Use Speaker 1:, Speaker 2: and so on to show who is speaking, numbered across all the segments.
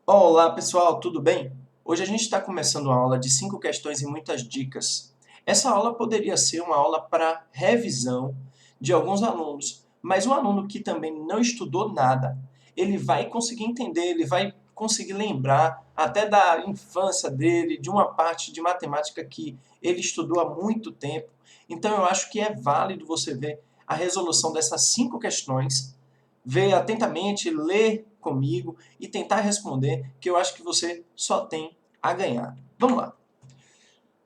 Speaker 1: Olá pessoal, tudo bem? Hoje a gente está começando uma aula de 5 questões e muitas dicas. Essa aula poderia ser uma aula para revisão de alguns alunos, mas o aluno que também não estudou nada, ele vai conseguir entender, ele vai conseguir lembrar até da infância dele, de uma parte de matemática que ele estudou há muito tempo. Então eu acho que é válido você ver a resolução dessas 5 questões, ver atentamente, ler comigo e tentar responder, que eu acho que você só tem a ganhar. Vamos lá.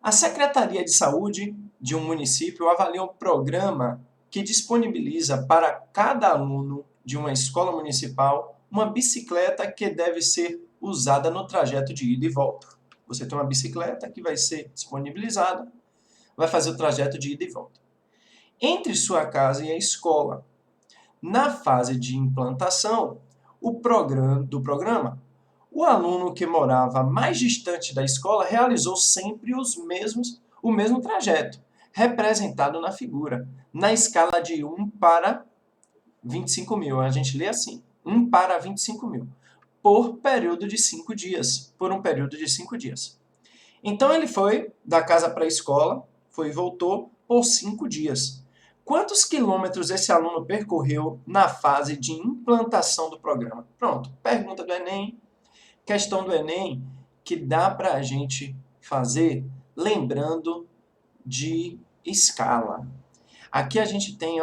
Speaker 1: A Secretaria de Saúde de um município avalia um programa que disponibiliza para cada aluno de uma escola municipal uma bicicleta que deve ser usada no trajeto de ida e volta. Você tem uma bicicleta que vai ser disponibilizada, vai fazer o trajeto de ida e volta. Entre sua casa e a escola, na fase de implantação do programa, o aluno que morava mais distante da escola realizou sempre o mesmo trajeto, representado na figura, na escala de 1 para 25 mil. A gente lê assim, 1 para 25 mil, por período de 5 dias, por um período de 5 dias. Então ele foi da casa para a escola, foi e voltou por 5 dias. Quantos quilômetros esse aluno percorreu na fase de implantação do programa? Pronto, pergunta do Enem, questão do Enem que dá para a gente fazer lembrando de escala. Aqui a gente tem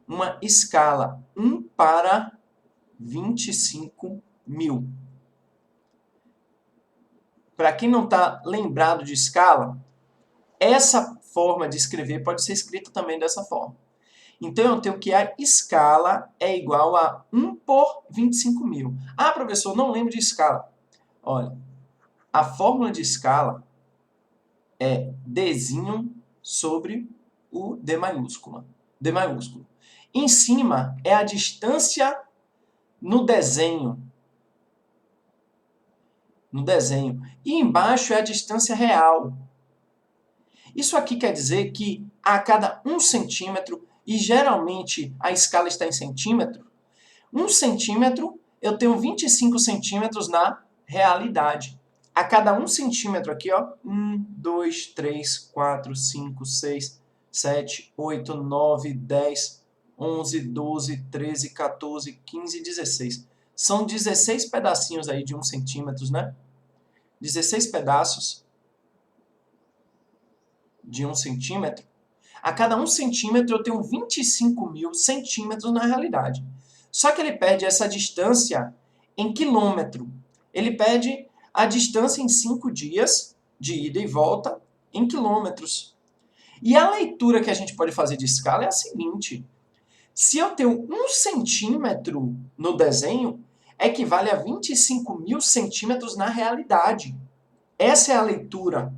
Speaker 1: uma escala 1 para 25 mil. Para quem não está lembrado de escala, essa forma de escrever pode ser escrita também dessa forma. Então, eu tenho que a escala é igual a 1 por 25 mil. Ah, professor, não lembro de escala. Olha, a fórmula de escala é Dzinho sobre o D maiúsculo. D maiúsculo. Em cima é a distância no desenho. No desenho. E embaixo é a distância real. Isso aqui quer dizer que a cada 1 centímetro, e geralmente a escala está em centímetro, 1 centímetro eu tenho 25 centímetros na realidade. A cada 1 centímetro aqui, 1, 2, 3, 4, 5, 6, 7, 8, 9, 10, 11, 12, 13, 14, 15, 16. São 16 pedacinhos aí de 1 centímetro, né? 16 pedaços de 1 centímetro. A cada 1 centímetro eu tenho 25 mil centímetros na realidade. Só que ele pede essa distância em quilômetro. Ele pede a distância em 5 dias de ida e volta em quilômetros. E a leitura que a gente pode fazer de escala é a seguinte. Se eu tenho 1 centímetro no desenho, equivale a 25 mil centímetros na realidade. Essa é a leitura.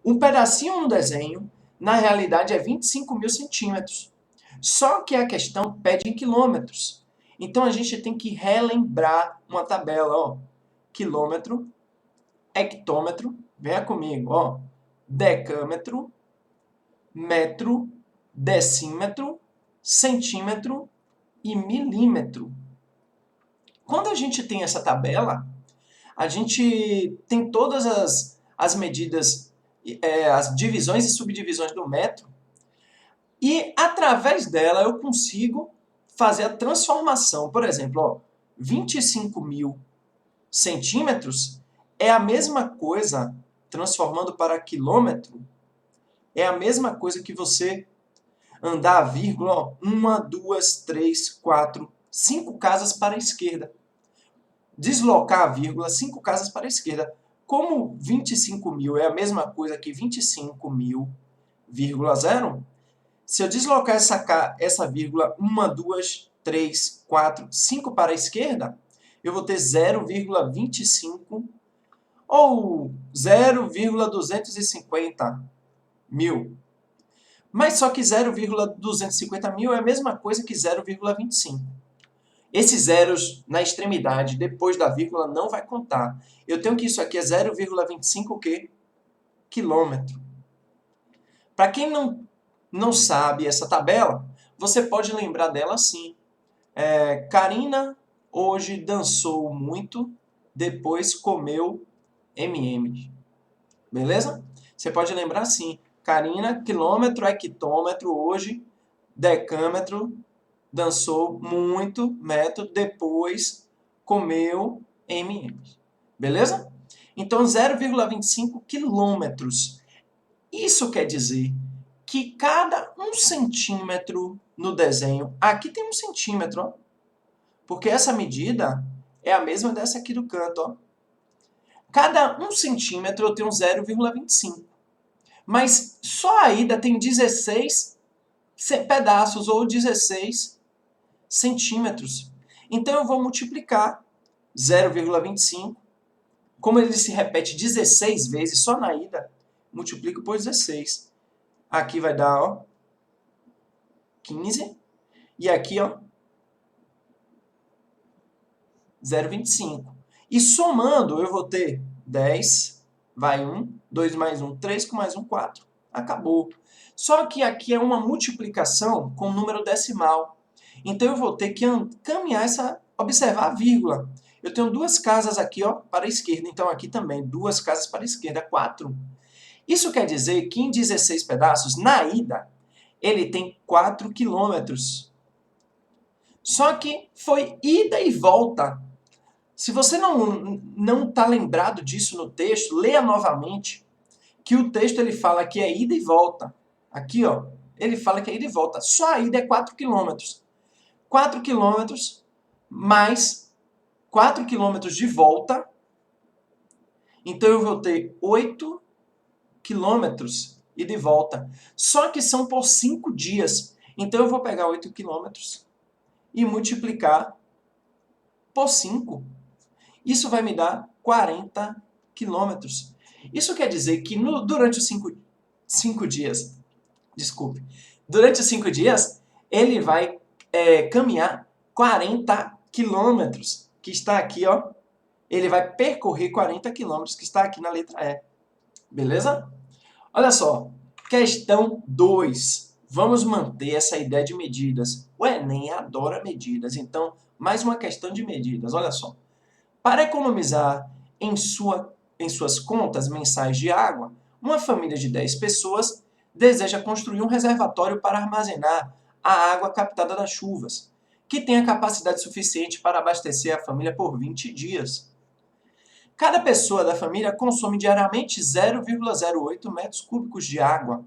Speaker 1: Um pedacinho no desenho, na realidade, é 25 mil centímetros. Só que a questão pede em quilômetros. Então, a gente tem que relembrar uma tabela. Quilômetro, hectômetro, venha comigo. Decâmetro, metro, decímetro, centímetro e milímetro. Quando a gente tem essa tabela, a gente tem todas as medidas, as divisões e subdivisões do metro, e através dela eu consigo fazer a transformação. Por exemplo, 25 mil centímetros é a mesma coisa, transformando para quilômetro, é a mesma coisa que você andar a vírgula, 1, 2, 3, 4, 5 casas para a esquerda. Deslocar a vírgula 5 casas para a esquerda. Como 25 mil é a mesma coisa que 25 mil, vírgula 0, se eu deslocar essa vírgula 1, 2, 3, 4, 5 para a esquerda, eu vou ter 0,25 ou 0,250 mil. Mas só que 0,250 mil é a mesma coisa que 0,25. Esses zeros na extremidade, depois da vírgula, não vai contar. Eu tenho que isso aqui é 0,25 o quê? Quilômetro. Para quem não sabe essa tabela, você pode lembrar dela assim. Karina hoje dançou muito depois comeu mm. Beleza? Você pode lembrar assim, Karina, quilômetro, hectômetro, hoje, decâmetro, dançou muito, metro, depois comeu mm. Beleza? Então, 0,25 quilômetros. Isso quer dizer que cada 1 centímetro no desenho, aqui tem 1 centímetro, ó, porque essa medida é a mesma dessa aqui do canto, ó. Cada 1 centímetro eu tenho 0,25. Mas só a ida tem 16 pedaços ou 16 centímetros. Então eu vou multiplicar 0,25. Como ele se repete 16 vezes só na ida, multiplico por 16. Aqui vai dar, ó, 15. E aqui, ó, 0,25. E somando, eu vou ter 10, vai 1, 2 mais 1, 3, com mais 1, 4. Acabou. Só que aqui é uma multiplicação com número decimal. Então eu vou ter que caminhar observar a vírgula. Eu tenho 2 casas aqui, ó, para a esquerda, então aqui também, 2 casas para a esquerda, 4. Isso quer dizer que em 16 pedaços, na ida, ele tem 4 quilômetros. Só que foi ida e volta. Se você não está lembrado disso no texto, leia novamente, que o texto ele fala que é ida e volta. Aqui, ó, ele fala que é ida e volta. Só a ida é 4 quilômetros. 4 quilômetros mais 4 quilômetros de volta. Então eu vou ter 8 quilômetros ida e volta. Só que são por 5 dias. Então eu vou pegar 8 quilômetros e multiplicar por 5. Isso vai me dar 40 quilômetros. Isso quer dizer que durante os 5 dias, desculpe, durante os 5 dias, ele vai caminhar 40 quilômetros, que está aqui, ó. Ele vai percorrer 40 quilômetros, que está aqui na letra E. Beleza? Olha só, questão 2. Vamos manter essa ideia de medidas. O Enem adora medidas, então, mais uma questão de medidas. Olha só. Para economizar em suas contas mensais de água, uma família de 10 pessoas deseja construir um reservatório para armazenar a água captada das chuvas, que tenha capacidade suficiente para abastecer a família por 20 dias. Cada pessoa da família consome diariamente 0,08 metros cúbicos de água.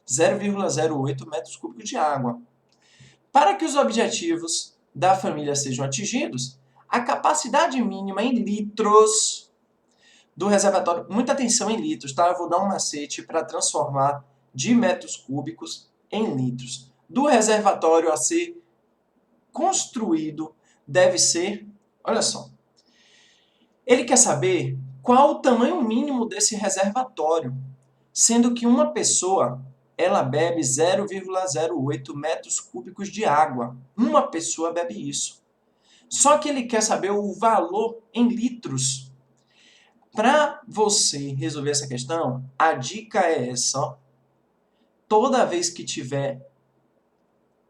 Speaker 1: 0,08 metros cúbicos de água. Para que os objetivos da família sejam atingidos, a capacidade mínima em litros do reservatório, muita atenção em litros, tá? Eu vou dar um macete para transformar de metros cúbicos em litros. Do reservatório a ser construído deve ser, olha só, ele quer saber qual o tamanho mínimo desse reservatório, sendo que uma pessoa ela bebe 0,08 metros cúbicos de água. Uma pessoa bebe isso. Só que ele quer saber o valor em litros. Para você resolver essa questão, a dica é essa. Ó. Toda vez que tiver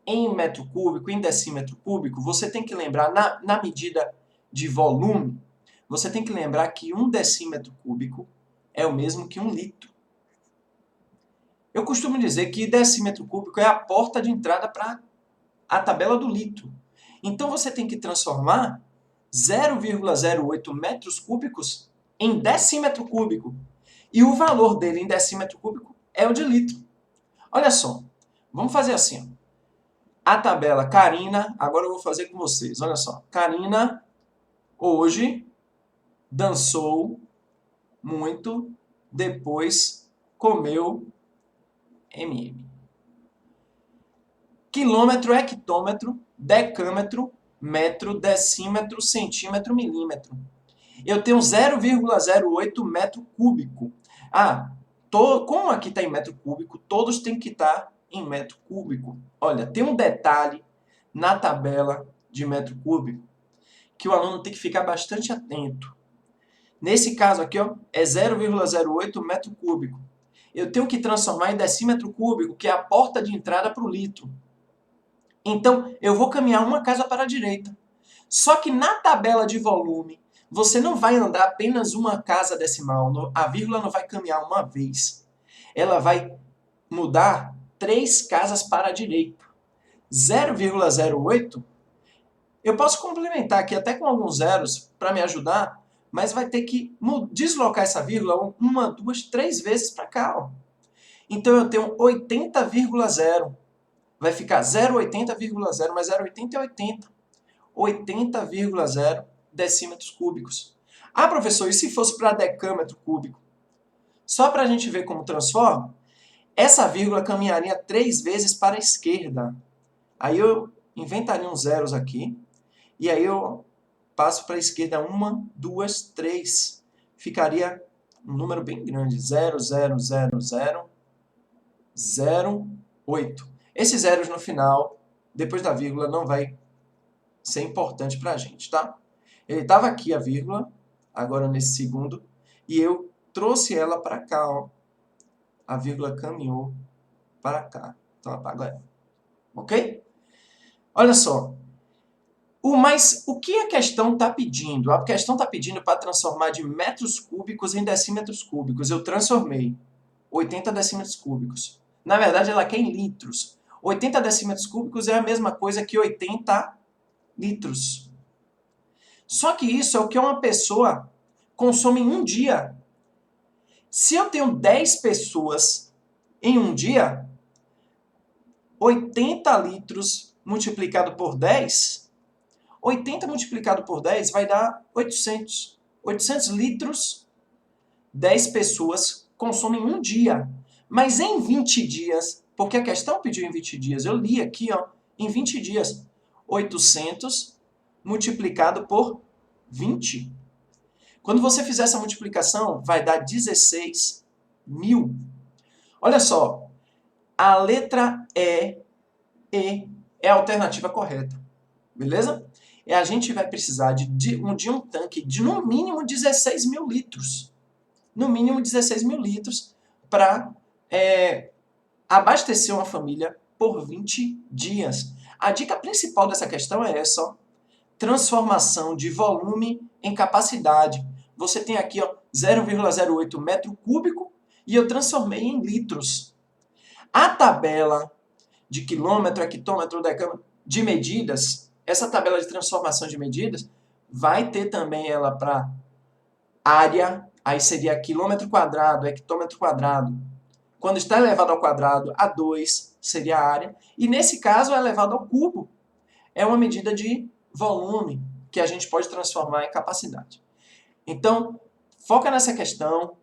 Speaker 1: em metro cúbico, em decímetro cúbico, você tem que lembrar, na medida de volume, você tem que lembrar que 1 decímetro cúbico é o mesmo que 1 litro. Eu costumo dizer que decímetro cúbico é a porta de entrada para a tabela do litro. Então você tem que transformar 0,08 metros cúbicos em decímetro cúbico. E o valor dele em decímetro cúbico é o de litro. Olha só, vamos fazer assim. Ó. A tabela Karina, agora eu vou fazer com vocês. Olha só, Karina hoje dançou muito, depois comeu mm. Quilômetro, hectômetro, decâmetro, metro, decímetro, centímetro, milímetro. Eu tenho 0,08 metro cúbico. Como aqui está em metro cúbico, todos têm que estar em metro cúbico. Olha, tem um detalhe na tabela de metro cúbico que o aluno tem que ficar bastante atento. Nesse caso aqui, ó, é 0,08 metro cúbico. Eu tenho que transformar em decímetro cúbico, que é a porta de entrada para o litro. Então, eu vou caminhar uma casa para a direita. Só que na tabela de volume, você não vai andar apenas uma casa decimal, a vírgula não vai caminhar uma vez. Ela vai mudar 3 casas para a direita. 0,08, eu posso complementar aqui até com alguns zeros para me ajudar, mas vai ter que deslocar essa vírgula uma, duas, 3 vezes para cá. Ó. Então eu tenho 80,0. Vai ficar 0,80,0, mas 0,80 é 80. 80,0 decímetros cúbicos. Ah, professor, e se fosse para decâmetro cúbico? Só para a gente ver como transforma, essa vírgula caminharia 3 vezes para a esquerda. Aí eu inventaria uns zeros aqui, e aí eu passo para a esquerda 1, 2, 3. Ficaria um número bem grande, 0,000,0,8. Esses zeros no final, depois da vírgula, não vai ser importante para a gente, tá? Ele estava aqui, a vírgula, agora nesse segundo, e eu trouxe ela para cá, ó. A vírgula caminhou para cá. Então, apago ela. Ok? Olha só. O que a questão está pedindo? A questão está pedindo para transformar de metros cúbicos em decímetros cúbicos. Eu transformei 80 decímetros cúbicos. Na verdade, ela quer em litros. 80 decímetros cúbicos é a mesma coisa que 80 litros. Só que isso é o que uma pessoa consome em um dia. Se eu tenho 10 pessoas em um dia, 80 litros multiplicado por 10, 80 multiplicado por 10 vai dar 800. 800 litros, 10 pessoas consomem em um dia. Mas em 20 dias, porque a questão pediu em 20 dias, eu li aqui, ó, em 20 dias, 800 multiplicado por 20. Quando você fizer essa multiplicação, vai dar 16 mil. Olha só, a letra E é a alternativa correta, beleza? E a gente vai precisar de um tanque de no mínimo 16 mil litros. No mínimo 16 mil litros para abastecer uma família por 20 dias. A dica principal dessa questão é essa, ó, transformação de volume em capacidade. Você tem aqui 0,08 metro cúbico e eu transformei em litros. A tabela de quilômetro, hectômetro, decâmetro, de medidas, essa tabela de transformação de medidas, vai ter também ela para área, aí seria quilômetro quadrado, hectômetro quadrado. Quando está elevado ao quadrado, a 2 seria a área. E nesse caso é elevado ao cubo. É uma medida de volume que a gente pode transformar em capacidade. Então, foca nessa questão,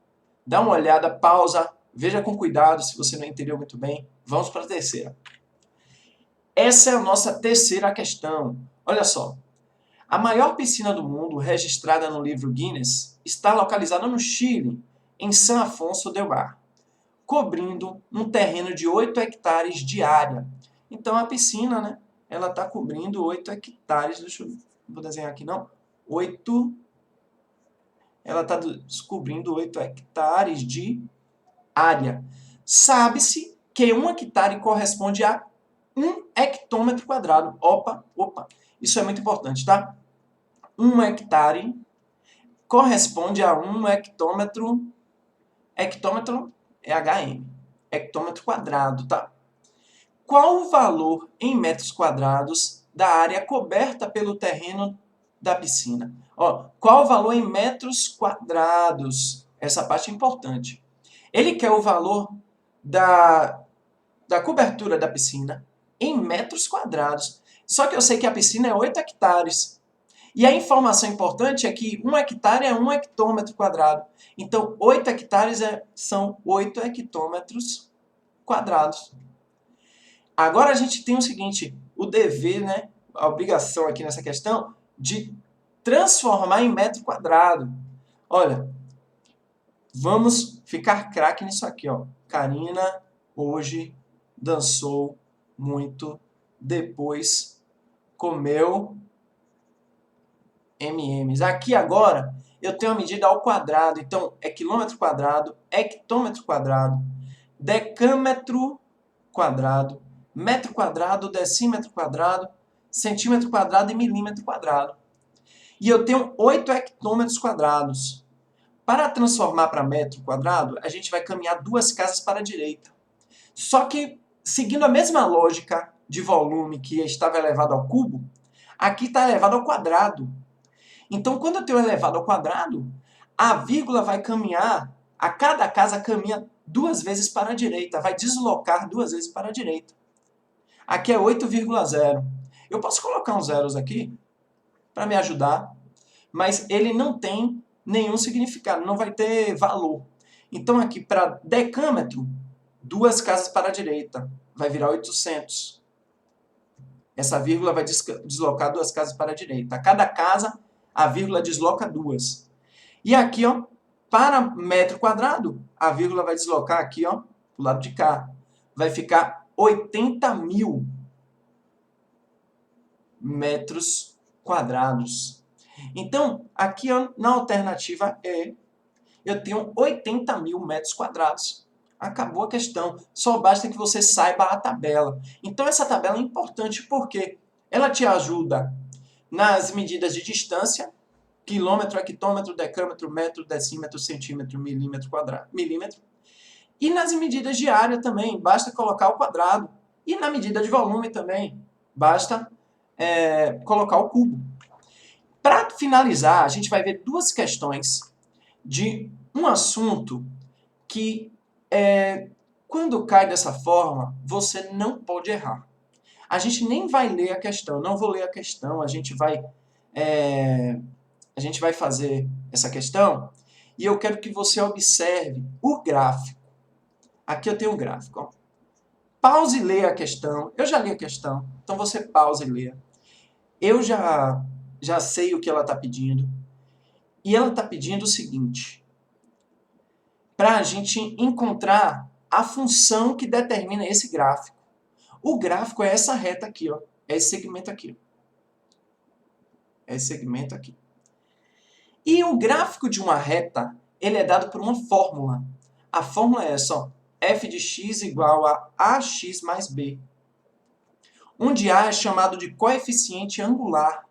Speaker 1: dá uma olhada, pausa, veja com cuidado se você não entendeu muito bem. Vamos para a terceira. Essa é a nossa terceira questão. Olha só. A maior piscina do mundo, registrada no livro Guinness, está localizada no Chile, em San Afonso del Mar, cobrindo um terreno de 8 hectares de área. Então, a piscina, né, ela está cobrindo 8 hectares. Deixa eu... Não vou desenhar aqui, não. Ela está cobrindo 8 hectares de área. Sabe-se que 1 hectare corresponde a 1 hectômetro quadrado. Opa. Isso é muito importante, tá? 1 hectare corresponde a 1 hectômetro. Hectômetro é HM. Hectômetro quadrado, tá? Qual o valor em metros quadrados da área coberta pelo terreno da piscina? Ó, qual o valor em metros quadrados? Essa parte é importante. Ele quer o valor da cobertura da piscina em metros quadrados. Só que eu sei que a piscina é 8 hectares. E a informação importante é que 1 hectare é 1 hectômetro quadrado. Então, 8 hectares são 8 hectômetros quadrados. Agora a gente tem o seguinte, o dever, né, a obrigação aqui nessa questão, de transformar em metro quadrado. Olha, vamos ficar craque nisso aqui, ó. Karina hoje dançou muito, depois comeu MMs. Aqui agora eu tenho a medida ao quadrado, então é quilômetro quadrado, hectômetro quadrado, decâmetro quadrado, metro quadrado, decímetro quadrado, centímetro quadrado e milímetro quadrado. e eu tenho 8 hectômetros quadrados. Para transformar para metro quadrado, a gente vai caminhar 2 casas para a direita. Só que, seguindo a mesma lógica de volume que estava elevado ao cubo, aqui está elevado ao quadrado. Então, quando eu tenho elevado ao quadrado, a vírgula vai caminhar, a cada casa caminha 2 vezes para a direita, vai deslocar 2 vezes para a direita. Aqui é 8,0. Eu posso colocar uns zeros aqui para me ajudar, mas ele não tem nenhum significado, não vai ter valor. Então aqui para decâmetro, 2 casas para a direita, vai virar 800. Essa vírgula vai deslocar 2 casas para a direita. A cada casa, a vírgula desloca 2. E aqui, ó, para metro quadrado, a vírgula vai deslocar aqui, ó, do lado de cá. Vai ficar 80.000 metros quadrados. Então, aqui, ó, na alternativa E, eu tenho 80.000 metros quadrados. Acabou a questão. Só basta que você saiba a tabela. Então, essa tabela é importante porque ela te ajuda nas medidas de distância, quilômetro, hectômetro, decâmetro, metro, decímetro, centímetro, milímetro, quadrado, milímetro. E nas medidas de área também, basta colocar o quadrado. E na medida de volume também, basta colocar o cubo. Para finalizar, a gente vai ver 2 questões de um assunto que, quando cai dessa forma, você não pode errar. A gente nem vai ler a questão, não vou ler a questão, a gente vai fazer essa questão e eu quero que você observe o gráfico. Aqui eu tenho um gráfico. Ó. Pause e leia a questão. Eu já li a questão, então você pausa e leia. Eu já sei o que ela está pedindo. E ela está pedindo o seguinte, para a gente encontrar a função que determina esse gráfico. O gráfico é essa reta aqui, ó. É esse segmento aqui. É esse segmento aqui. E o gráfico de uma reta, ele é dado por uma fórmula. A fórmula é essa, ó. F de x igual a ax mais b. Onde A é chamado de coeficiente angular.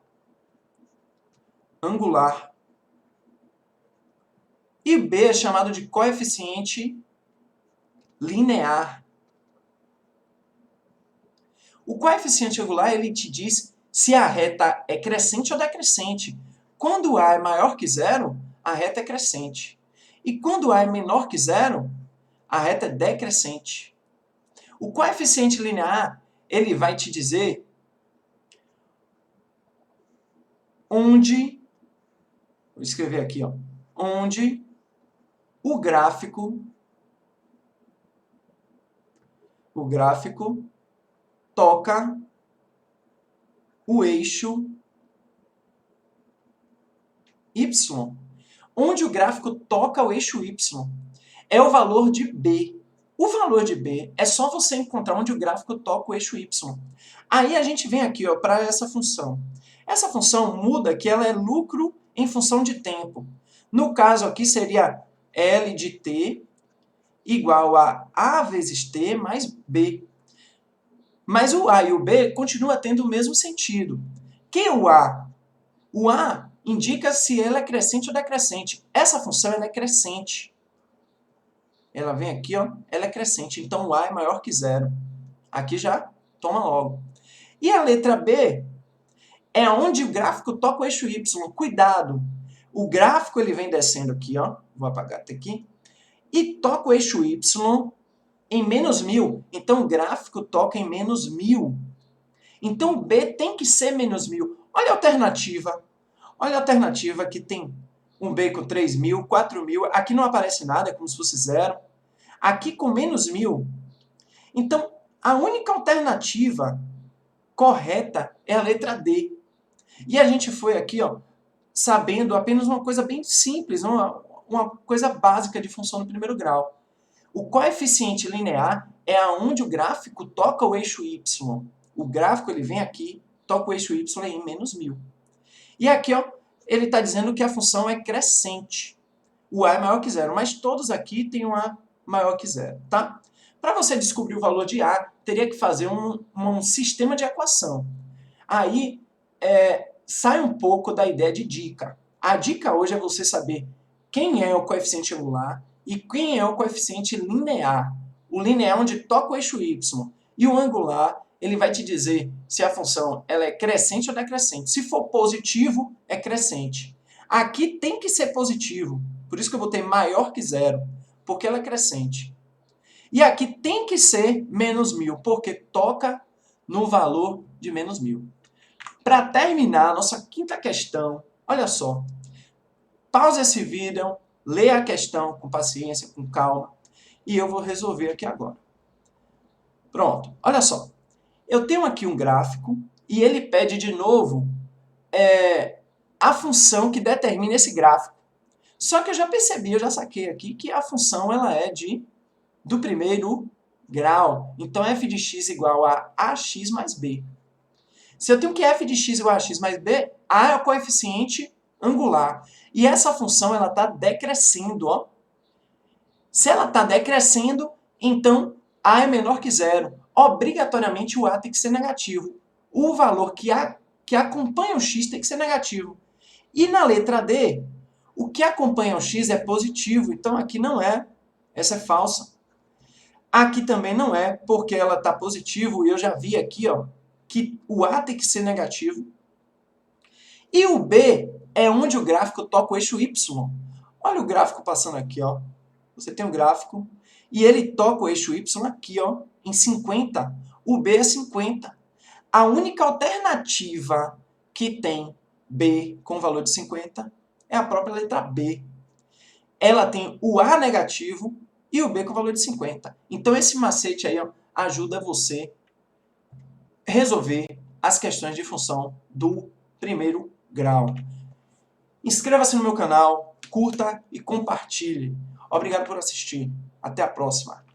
Speaker 1: E B é chamado de coeficiente linear. O coeficiente angular, ele te diz se a reta é crescente ou decrescente. Quando A é maior que zero, a reta é crescente. E quando A é menor que zero, a reta é decrescente. O coeficiente linear, ele vai te dizer onde, vou escrever aqui, ó, onde o gráfico toca o eixo y. Onde o gráfico toca o eixo y é o valor de B. O valor de B é só você encontrar onde o gráfico toca o eixo y. Aí a gente vem aqui para essa função. Essa função muda que ela é lucro em função de tempo. No caso aqui seria L de t igual a vezes t mais b. Mas o A e o B continuam tendo o mesmo sentido. Que o A indica se ela é crescente ou decrescente. Essa função ela é crescente. Ela vem aqui, ó, ela é crescente. Então o A é maior que zero. Aqui já toma logo. E a letra B é onde o gráfico toca o eixo Y. Cuidado! O gráfico ele vem descendo aqui, ó. Vou apagar até aqui. E toca o eixo Y em menos 1000. Então o gráfico toca em menos 1000. Então o B tem que ser menos 1000. Olha a alternativa. Olha a alternativa que tem um B com 3000, 4000. Aqui não aparece nada, é como se fosse zero. Aqui com menos 1000. Então a única alternativa correta é a letra D. E a gente foi aqui, ó, sabendo apenas uma coisa bem simples, uma coisa básica de função do primeiro grau. O coeficiente linear é aonde o gráfico toca o eixo y. O gráfico ele vem aqui, toca o eixo y em menos 1000. E aqui, ó, ele está dizendo que a função é crescente. O A é maior que zero, mas todos aqui têm um A maior que zero, tá? Para você descobrir o valor de A, teria que fazer um sistema de equação. Aí, sai um pouco da ideia de dica. A dica hoje é você saber quem é o coeficiente angular e quem é o coeficiente linear. O linear é onde toca o eixo y. E o angular, ele vai te dizer se a função ela é crescente ou decrescente. Se for positivo, é crescente. Aqui tem que ser positivo. Por isso que eu botei maior que zero, porque ela é crescente. E aqui tem que ser menos 1.000, porque toca no valor de menos 1.000. Para terminar a nossa quinta questão, olha só. Pausa esse vídeo, lê a questão com paciência, com calma, e eu vou resolver aqui agora. Pronto, olha só. Eu tenho aqui um gráfico e ele pede de novo a função que determina esse gráfico. Só que eu já percebi, eu já saquei aqui que a função ela é do primeiro grau. Então f de x igual a ax mais b. Se eu tenho que f de x igual a x mais b, a é o coeficiente angular. E essa função ela está decrescendo. Ó. Se ela está decrescendo, então a é menor que zero. Obrigatoriamente o a tem que ser negativo. O valor que acompanha o x tem que ser negativo. E na letra D, o que acompanha o x é positivo. Então aqui não é. Essa é falsa. Aqui também não é, porque ela está positivo. E eu já vi aqui ó, que o a tem que ser negativo. E o B é onde o gráfico toca o eixo y. Olha o gráfico passando aqui. Ó. Você tem um gráfico e ele toca o eixo y aqui ó, em 50. O B é 50. A única alternativa que tem B com valor de 50 é a própria letra B. Ela tem o A negativo e o B com valor de 50. Então esse macete aí ó, ajuda você a resolver as questões de função do primeiro grau. Inscreva-se no meu canal, curta e compartilhe. Obrigado por assistir. Até a próxima.